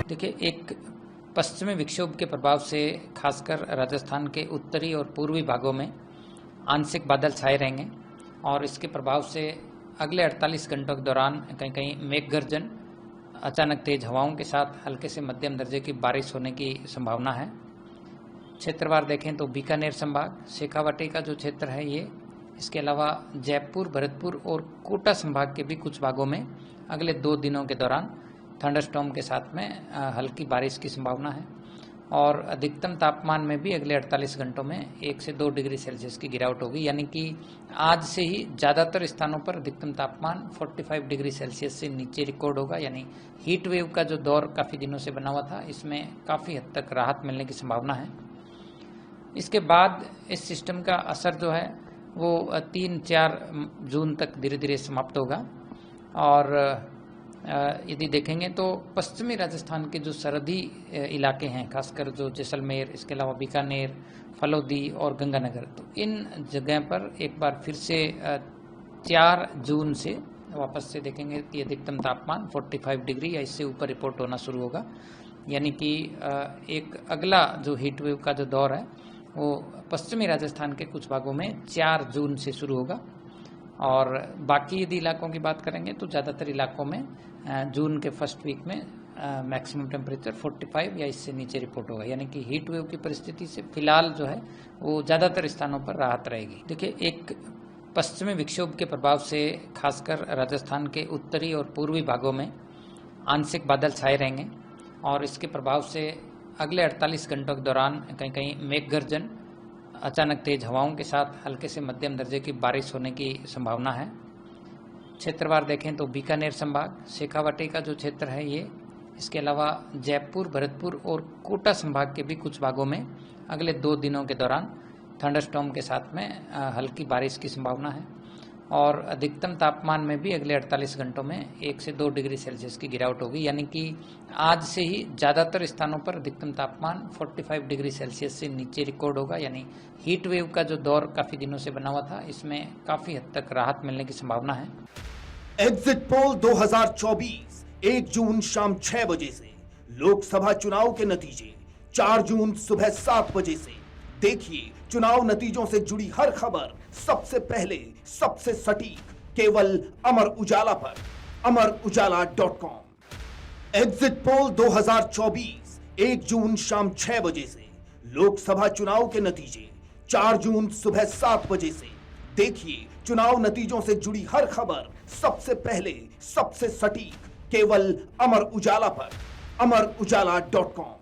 देखिए, एक पश्चिमी विक्षोभ के प्रभाव से खासकर राजस्थान के उत्तरी और पूर्वी भागों में आंशिक बादल छाए रहेंगे और इसके प्रभाव से अगले 48 घंटों के दौरान कहीं कहीं मेघ गर्जन, अचानक तेज हवाओं के साथ हल्के से मध्यम दर्जे की बारिश होने की संभावना है। क्षेत्रवार देखें तो बीकानेर संभाग, शेखावाटी का जो क्षेत्र है ये, इसके अलावा जयपुर, भरतपुर और कोटा संभाग के भी कुछ भागों में अगले 2 दिनों के दौरान थंडरस्टॉर्म के साथ में हल्की बारिश की संभावना है और अधिकतम तापमान में भी अगले 48 घंटों में 1 से 2 डिग्री सेल्सियस की गिरावट होगी। यानी कि आज से ही ज़्यादातर स्थानों पर अधिकतम तापमान 45 डिग्री सेल्सियस से नीचे रिकॉर्ड होगा। यानी हीट वेव का जो दौर काफ़ी दिनों से बना हुआ था, इसमें काफ़ी हद तक राहत मिलने की संभावना है। इसके बाद इस सिस्टम का असर जो है वो 3-4 जून तक धीरे धीरे समाप्त होगा और यदि देखेंगे तो पश्चिमी राजस्थान के जो सरहदी इलाके हैं, खासकर जो जैसलमेर, इसके अलावा बीकानेर, फलोदी और गंगानगर, तो इन जगह पर एक बार फिर से 4 जून से वापस से देखेंगे कि अधिकतम तापमान 45 डिग्री या इससे ऊपर रिपोर्ट होना शुरू होगा। यानी कि एक अगला जो हीट वेव का जो दौर है वो पश्चिमी राजस्थान के कुछ भागों में 4 जून से शुरू होगा और बाकी यदि इलाकों की बात करेंगे तो ज़्यादातर इलाकों में जून के फर्स्ट वीक में मैक्सिमम टेम्परेचर 45 या इससे नीचे रिपोर्ट होगा। यानी कि हीट वेव की परिस्थिति से फिलहाल जो है वो ज़्यादातर स्थानों पर राहत रहेगी। देखिए, एक पश्चिमी विक्षोभ के प्रभाव से खासकर राजस्थान के उत्तरी और पूर्वी भागों में आंशिक बादल छाए रहेंगे और इसके प्रभाव से अगले 48 घंटों के दौरान कहीं कहीं मेघ गर्जन, अचानक तेज हवाओं के साथ हल्के से मध्यम दर्जे की बारिश होने की संभावना है। क्षेत्रवार देखें तो बीकानेर संभाग, शेखावाटी का जो क्षेत्र है ये, इसके अलावा जयपुर, भरतपुर और कोटा संभाग के भी कुछ भागों में अगले 2 दिनों के दौरान थंडरस्टॉर्म के साथ में हल्की बारिश की संभावना है और अधिकतम तापमान में भी अगले 48 घंटों में 1 से 2 डिग्री सेल्सियस की गिरावट होगी। यानी कि आज से ही ज़्यादातर स्थानों पर अधिकतम तापमान 45 डिग्री सेल्सियस से नीचे रिकॉर्ड होगा। यानी हीट वेव का जो दौर काफ़ी दिनों से बना हुआ था, इसमें काफ़ी हद तक राहत मिलने की संभावना है। एग्जिट पोल 2024 1 जून शाम 6 बजे से, लोकसभा चुनाव के नतीजे 4 जून सुबह 7 बजे से। देखिए चुनाव नतीजों से जुड़ी हर खबर सबसे पहले, सबसे सटीक, केवल अमर उजाला पर, amarujala.com। एग्जिट पोल 2024 1 जून शाम 6 बजे से, लोकसभा चुनाव के नतीजे 4 जून सुबह 7 बजे से। देखिए चुनाव नतीजों से जुड़ी हर खबर सबसे पहले, सबसे सटीक, केवल अमर उजाला पर, amarujala.com।